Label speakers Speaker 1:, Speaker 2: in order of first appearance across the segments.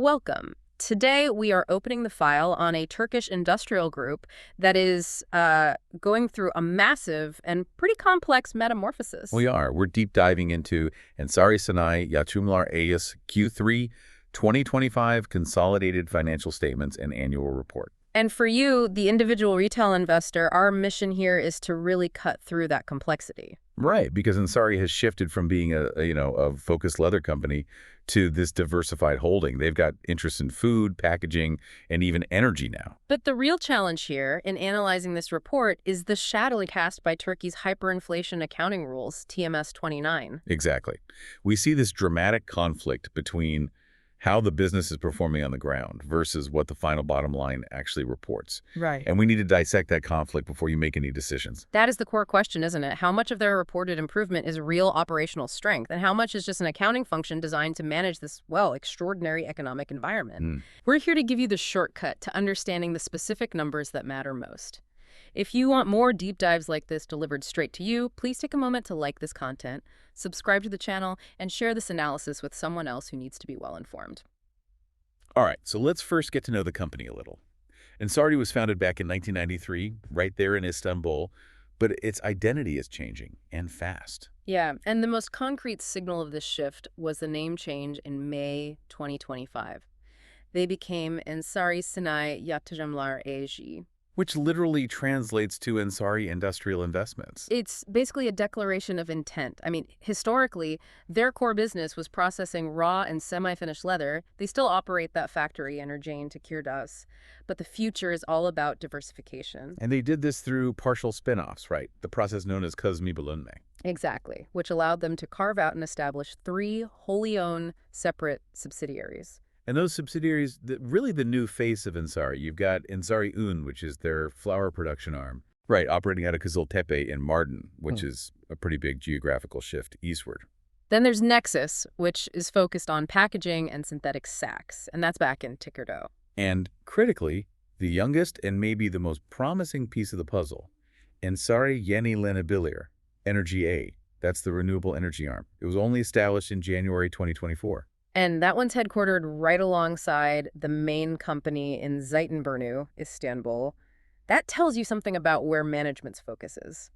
Speaker 1: Welcome. Today, we are opening the file on a Turkish industrial group that is going through a massive and pretty complex metamorphosis.
Speaker 2: We are. We're deep diving into Ensari Sınai Yatırımlar Q3 2025 consolidated financial statements and annual report.
Speaker 1: And for you, the individual retail investor, our mission here is to really cut through that complexity.
Speaker 2: Right, because Ensari has shifted from being a focused leather company to this diversified holding. They've got interests in food, packaging, and even energy now.
Speaker 1: But the real challenge here in analyzing this report is the shadow cast by Turkey's hyperinflation accounting rules, TMS 29.
Speaker 2: Exactly. We see this dramatic conflict between how the business is performing on the ground versus what the final bottom line actually reports.
Speaker 1: Right.
Speaker 2: And we need to dissect that conflict before you make any decisions.
Speaker 1: That is the core question, isn't it? How much of their reported improvement is real operational strength, and how much is just an accounting function designed to manage this, well, extraordinary economic environment? We're here to give you the shortcut to understanding the specific numbers that matter most. If you want more deep dives like this delivered straight to you, please take a moment to like this content, subscribe to the channel, and share this analysis with someone else who needs to be well informed.
Speaker 2: All right, so let's first get to know the company a little. Ensari was founded back in 1993, right there in Istanbul, but its identity is changing, and fast.
Speaker 1: Yeah, and the most concrete signal of this shift was the name change in May 2025. They became Ensari Sınai Yatırımlar AG.
Speaker 2: Which literally translates to Ensari Industrial Investments.
Speaker 1: It's basically a declaration of intent. I mean, historically, their core business was processing raw and semi-finished leather. They still operate that factory in Ercan Tekirdağ, but the future is all about diversification.
Speaker 2: And they did this through partial spin-offs, right? The process known as Kazmi Bölünme.
Speaker 1: Exactly, which allowed them to carve out and establish 3 wholly owned separate subsidiaries.
Speaker 2: And those subsidiaries, really the new face of Ensari. You've got Ensari Un, which is their flour production arm. Right, operating out of Kızıltepe in Mardin, which is a pretty big geographical shift eastward.
Speaker 1: Then there's Nexus, which is focused on packaging and synthetic sacks, and that's back in Tekirdağ.
Speaker 2: And critically, the youngest and maybe the most promising piece of the puzzle, Ensari Yenilenebilir, Energy A. That's the renewable energy arm. It was only established in January 2024.
Speaker 1: And that one's headquartered right alongside the main company in Zeytinburnu, Istanbul. That tells you something about where management's focus is.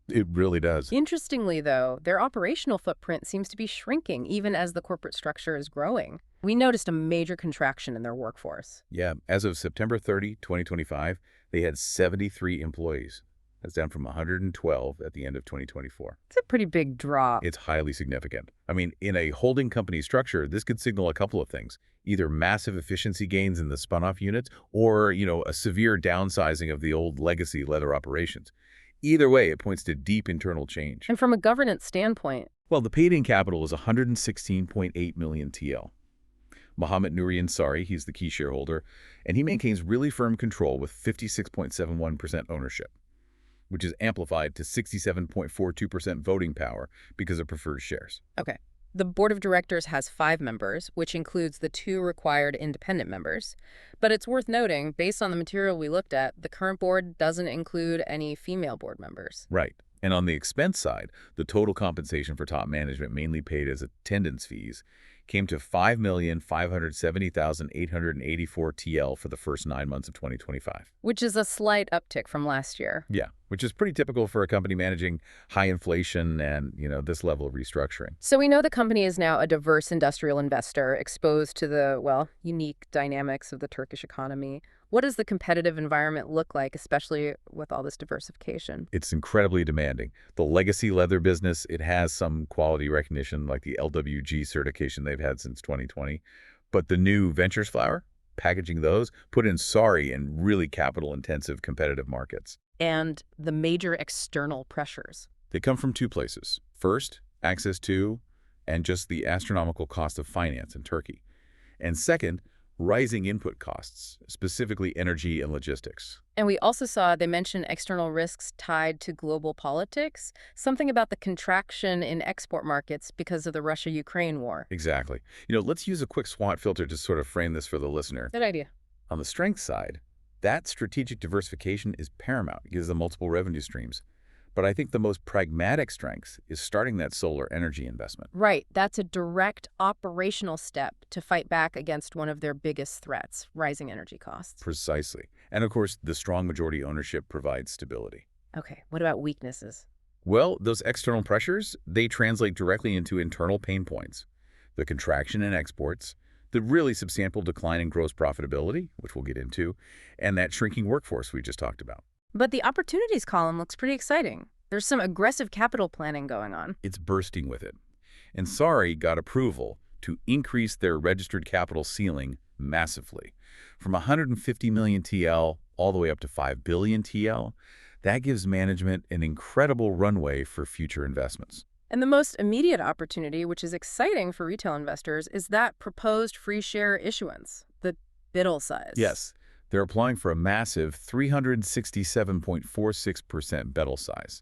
Speaker 2: It really does.
Speaker 1: Interestingly, though, their operational footprint seems to be shrinking even as the corporate structure is growing. We noticed a major contraction in their workforce.
Speaker 2: Yeah, as of September 30, 2025, they had 73 employees. That's down from 112 at the end of 2024.
Speaker 1: It's a pretty big drop.
Speaker 2: It's highly significant. I mean, in a holding company structure, this could signal a couple of things. Either massive efficiency gains in the spun-off units or, a severe downsizing of the old legacy leather operations. Either way, it points to deep internal change.
Speaker 1: And from a governance standpoint,
Speaker 2: well, the paid-in capital is 116.8 million TL. Mohammed Nuri Ensari, he's the key shareholder, and he maintains really firm control with 56.71% ownership, which is amplified to 67.42% voting power because of preferred shares.
Speaker 1: Okay. The board of directors has 5 members, which includes the 2 required independent members. But it's worth noting, based on the material we looked at, the current board doesn't include any female board members.
Speaker 2: Right. And on the expense side, the total compensation for top management, mainly paid as attendance fees, came to 5,570,884 TL for the first 9 months of 2025.
Speaker 1: Which is a slight uptick from last year.
Speaker 2: Yeah, which is pretty typical for a company managing high inflation and, this level of restructuring.
Speaker 1: So we know the company is now a diverse industrial investor exposed to the, unique dynamics of the Turkish economy. What does the competitive environment look like, especially with all this diversification?
Speaker 2: It's incredibly demanding. The legacy leather business, it has some quality recognition like the LWG certification they've had since 2020. But the new ventures flour, packaging those, put Ensari in really capital-intensive competitive markets.
Speaker 1: And the major external pressures.
Speaker 2: They come from 2 places. First, access to and just the astronomical cost of finance in Turkey. And second, rising input costs, specifically energy and logistics.
Speaker 1: And we also saw they mention external risks tied to global politics, something about the contraction in export markets because of the Russia-Ukraine war.
Speaker 2: Exactly. Let's use a quick SWOT filter to sort of frame this for the listener.
Speaker 1: Good idea.
Speaker 2: On the strength side, that strategic diversification is paramount. It gives them multiple revenue streams. But I think the most pragmatic strength is starting that solar energy investment.
Speaker 1: Right. That's a direct operational step to fight back against one of their biggest threats, rising energy costs.
Speaker 2: Precisely. And of course, the strong majority ownership provides stability.
Speaker 1: Okay, what about weaknesses?
Speaker 2: Well, those external pressures, they translate directly into internal pain points. The contraction in exports, the really substantial decline in gross profitability, which we'll get into, and that shrinking workforce we just talked about.
Speaker 1: But the opportunities column looks pretty exciting. There's some aggressive capital planning going on.
Speaker 2: It's bursting with it. Ensari got approval to increase their registered capital ceiling massively. From 150 million TL all the way up to 5 billion TL. That gives management an incredible runway for future investments.
Speaker 1: And the most immediate opportunity, which is exciting for retail investors, is that proposed free share issuance, the Bedelsiz.
Speaker 2: Yes, they're applying for a massive 367.46% Bedelsiz.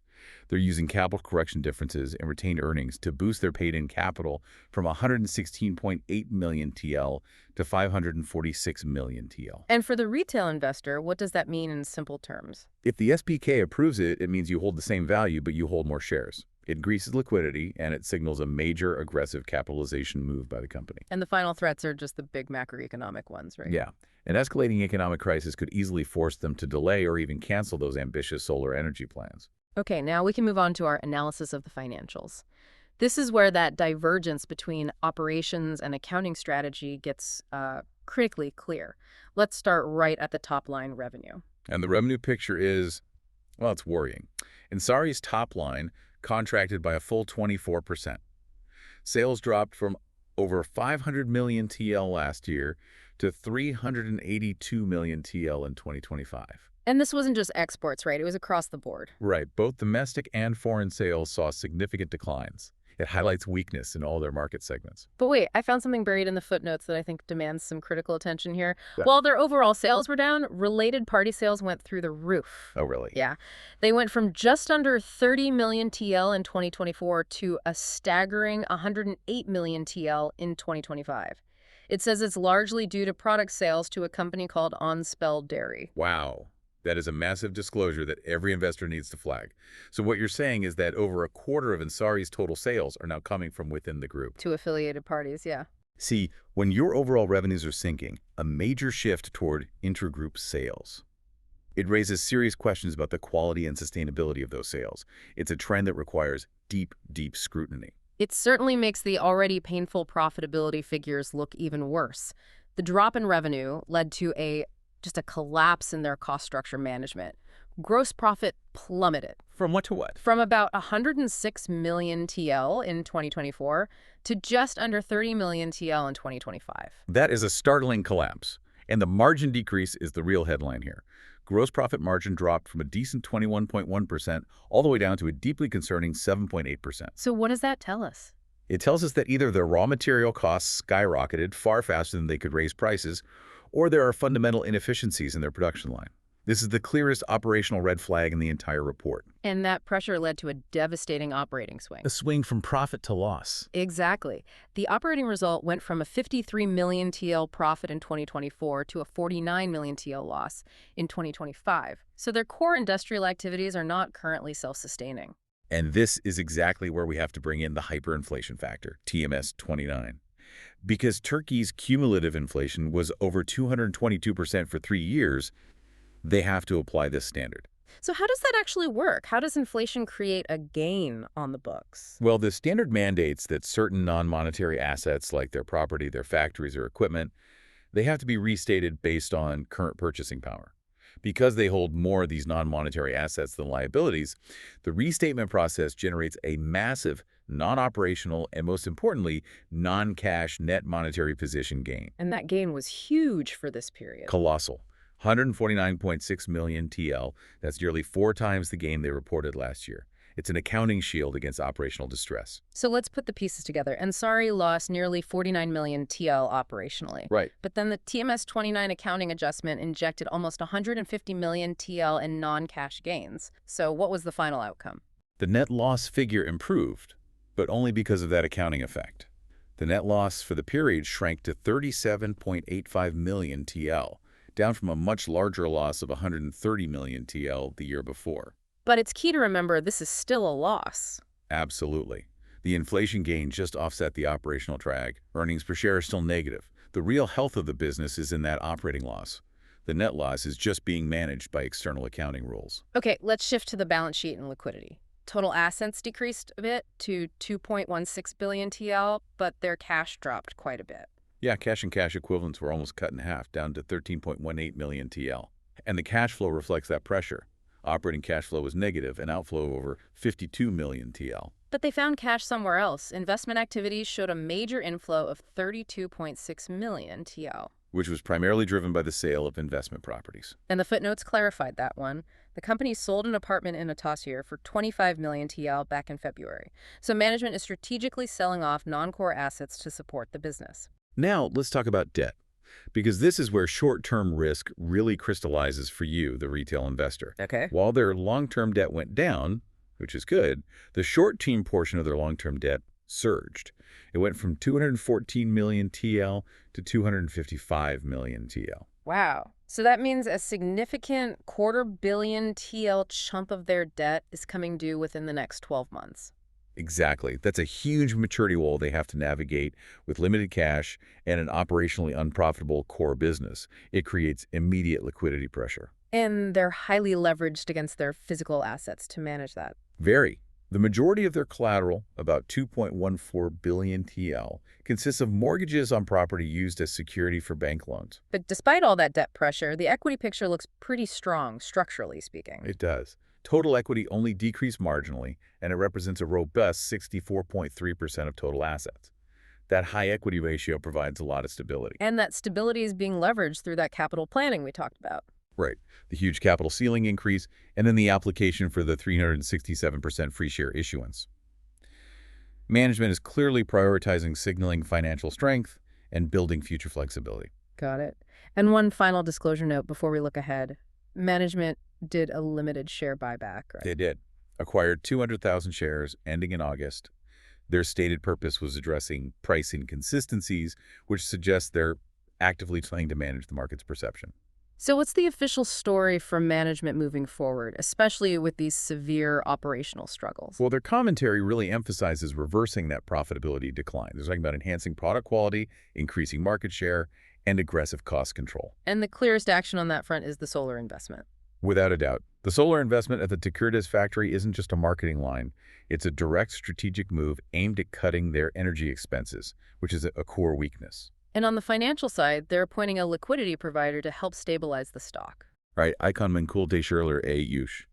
Speaker 2: They're using capital correction differences and retained earnings to boost their paid-in capital from 116.8 million TL to 546 million TL.
Speaker 1: And for the retail investor, what does that mean in simple terms?
Speaker 2: If the SPK approves it, it means you hold the same value, but you hold more shares. It increases liquidity, and it signals a major aggressive capitalization move by the company.
Speaker 1: And the final threats are just the big macroeconomic ones, right?
Speaker 2: Yeah. An escalating economic crisis could easily force them to delay or even cancel those ambitious solar energy plans.
Speaker 1: Okay, now we can move on to our analysis of the financials. This is where that divergence between operations and accounting strategy gets critically clear. Let's start right at the top line, revenue.
Speaker 2: And the revenue picture is, well, it's worrying. Ensari's top line contracted by a full 24%. Sales dropped from over 500 million TL last year to 382 million TL in 2025.
Speaker 1: And this wasn't just exports, right? It was across the board.
Speaker 2: Right. Both domestic and foreign sales saw significant declines. It highlights weakness in all their market segments.
Speaker 1: But wait, I found something buried in the footnotes that I think demands some critical attention here.
Speaker 2: Yeah.
Speaker 1: While their overall sales were down, related party sales went through the roof.
Speaker 2: Oh, really?
Speaker 1: Yeah. They went from just under 30 million TL in 2024 to a staggering 108 million TL in 2025. It says it's largely due to product sales to a company called Onspell Dairy.
Speaker 2: Wow. That is a massive disclosure that every investor needs to flag. So what you're saying is that over a quarter of Ensari's total sales are now coming from within the group.
Speaker 1: To affiliated parties, yeah.
Speaker 2: See, when your overall revenues are sinking, a major shift toward intragroup sales. It raises serious questions about the quality and sustainability of those sales. It's a trend that requires deep, deep scrutiny.
Speaker 1: It certainly makes the already painful profitability figures look even worse. The drop in revenue led to just a collapse in their cost structure management. Gross profit plummeted.
Speaker 2: From what to what?
Speaker 1: From about 106 million TL in 2024 to just under 30 million TL in 2025.
Speaker 2: That is a startling collapse. And the margin decrease is the real headline here. Gross profit margin dropped from a decent 21.1% all the way down to a deeply concerning 7.8%.
Speaker 1: So what does that tell us?
Speaker 2: It tells us that either their raw material costs skyrocketed far faster than they could raise prices, or there are fundamental inefficiencies in their production line. This is the clearest operational red flag in the entire report.
Speaker 1: And that pressure led to a devastating operating swing.
Speaker 2: A swing from profit to loss.
Speaker 1: Exactly. The operating result went from a 53 million TL profit in 2024 to a 49 million TL loss in 2025. So their core industrial activities are not currently self-sustaining.
Speaker 2: And this is exactly where we have to bring in the hyperinflation factor, TMS 29. Because Turkey's cumulative inflation was over 222% for 3 years, they have to apply this standard.
Speaker 1: So how does that actually work? How does inflation create a gain on the books?
Speaker 2: Well, the standard mandates that certain non-monetary assets like their property, their factories, or equipment, they have to be restated based on current purchasing power. Because they hold more of these non-monetary assets than liabilities, the restatement process generates a massive non-operational and, most importantly, non-cash net monetary position gain.
Speaker 1: And that gain was huge for this period.
Speaker 2: Colossal. 149.6 million TL. That's nearly 4 times the gain they reported last year. It's an accounting shield against operational distress.
Speaker 1: So let's put the pieces together. Ensari lost nearly 49 million TL operationally.
Speaker 2: Right.
Speaker 1: But then the TMS 29 accounting adjustment injected almost 150 million TL in non-cash gains. So what was the final outcome?
Speaker 2: The net loss figure improved, but only because of that accounting effect. The net loss for the period shrank to 37.85 million TL, down from a much larger loss of 130 million TL the year before.
Speaker 1: But it's key to remember this is still a loss.
Speaker 2: Absolutely. The inflation gain just offset the operational drag. Earnings per share are still negative. The real health of the business is in that operating loss. The net loss is just being managed by external accounting rules.
Speaker 1: Okay, let's shift to the balance sheet and liquidity. Total assets decreased a bit to 2.16 billion TL, but their cash dropped quite a bit.
Speaker 2: Yeah, cash and cash equivalents were almost cut in half, down to 13.18 million TL. And the cash flow reflects that pressure. Operating cash flow was negative, an outflow of over 52 million TL.
Speaker 1: But they found cash somewhere else. Investment activities showed a major inflow of 32.6 million TL.
Speaker 2: Which was primarily driven by the sale of investment properties.
Speaker 1: And the footnotes clarified that one. The company sold an apartment in Atasier for 25 million TL back in February. So management is strategically selling off non-core assets to support the business.
Speaker 2: Now, let's talk about debt, because this is where short-term risk really crystallizes for you, the retail investor.
Speaker 1: Okay.
Speaker 2: While their long-term debt went down, which is good, the short-term portion of their long-term debt surged. It went from 214 million TL to 255 million TL.
Speaker 1: Wow. So that means a significant $250 million TL chunk of their debt is coming due within the next 12 months.
Speaker 2: Exactly. That's a huge maturity wall they have to navigate with limited cash and an operationally unprofitable core business. It creates immediate liquidity pressure.
Speaker 1: And they're highly leveraged against their physical assets to manage that.
Speaker 2: Very. The majority of their collateral, about 2.14 billion TL, consists of mortgages on property used as security for bank loans.
Speaker 1: But despite all that debt pressure, the equity picture looks pretty strong, structurally speaking.
Speaker 2: It does. Total equity only decreased marginally, and it represents a robust 64.3% of total assets. That high equity ratio provides a lot of stability.
Speaker 1: And that stability is being leveraged through that capital planning we talked about.
Speaker 2: Right. The huge capital ceiling increase, and then the application for the 367% free share issuance. Management is clearly prioritizing signaling financial strength and building future flexibility.
Speaker 1: Got it. And one final disclosure note before we look ahead. Management did a limited share buyback, right?
Speaker 2: They did. Acquired 200,000 shares ending in August. Their stated purpose was addressing price inconsistencies, which suggests they're actively trying to manage the market's perception.
Speaker 1: So what's the official story from management moving forward, especially with these severe operational struggles?
Speaker 2: Well, their commentary really emphasizes reversing that profitability decline. They're talking about enhancing product quality, increasing market share, and aggressive cost control.
Speaker 1: And the clearest action on that front is the solar investment.
Speaker 2: Without a doubt. The solar investment at the Takirdas factory isn't just a marketing line. It's a direct strategic move aimed at cutting their energy expenses, which is a core weakness.
Speaker 1: And on the financial side, they're appointing a liquidity provider to help stabilize the stock.
Speaker 2: Right, Icon Mankulte Schurler A. Yush.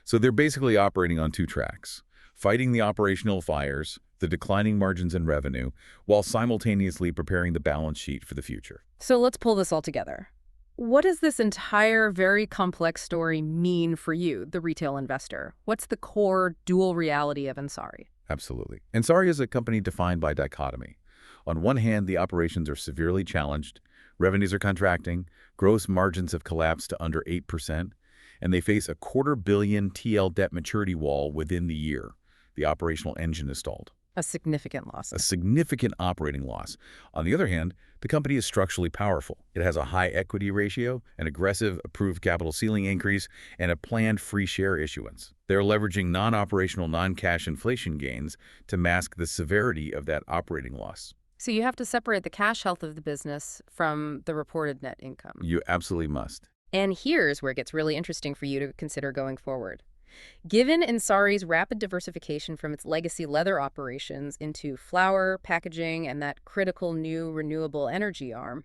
Speaker 2: So they're basically operating on two tracks, fighting the operational fires, the declining margins and revenue, while simultaneously preparing the balance sheet for the future.
Speaker 1: So let's pull this all together. What does this entire, very complex story mean for you, the retail investor? What's the core dual reality of Ensari?
Speaker 2: Absolutely. Ensari is a company defined by dichotomy. On one hand, the operations are severely challenged, revenues are contracting, gross margins have collapsed to under 8%, and they face a $250 million TL debt maturity wall within the year. The operational engine is stalled.
Speaker 1: A significant loss.
Speaker 2: A significant operating loss. On the other hand, the company is structurally powerful. It has a high equity ratio, an aggressive approved capital ceiling increase, and a planned free share issuance. They're leveraging non-operational, non-cash inflation gains to mask the severity of that operating loss.
Speaker 1: So you have to separate the cash health of the business from the reported net income.
Speaker 2: You absolutely must.
Speaker 1: And here's where it gets really interesting for you to consider going forward. Given Ensari's rapid diversification from its legacy leather operations into flour, packaging, and that critical new renewable energy arm,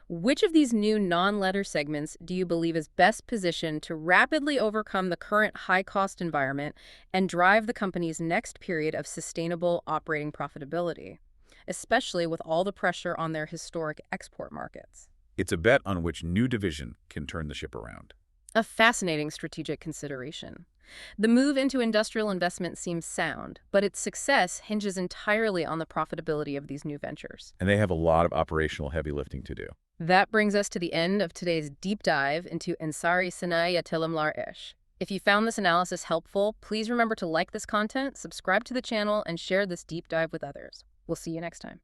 Speaker 1: which of these new non-leather segments do you believe is best positioned to rapidly overcome the current high-cost environment and drive the company's next period of sustainable operating profitability, especially with all the pressure on their historic export markets?
Speaker 2: It's a bet on which new division can turn the ship around.
Speaker 1: A fascinating strategic consideration. The move into industrial investment seems sound, but its success hinges entirely on the profitability of these new ventures.
Speaker 2: And they have a lot of operational heavy lifting to do.
Speaker 1: That brings us to the end of today's deep dive into Ensari Sınai Yatırımlar. If you found this analysis helpful, please remember to like this content, subscribe to the channel, and share this deep dive with others. We'll see you next time.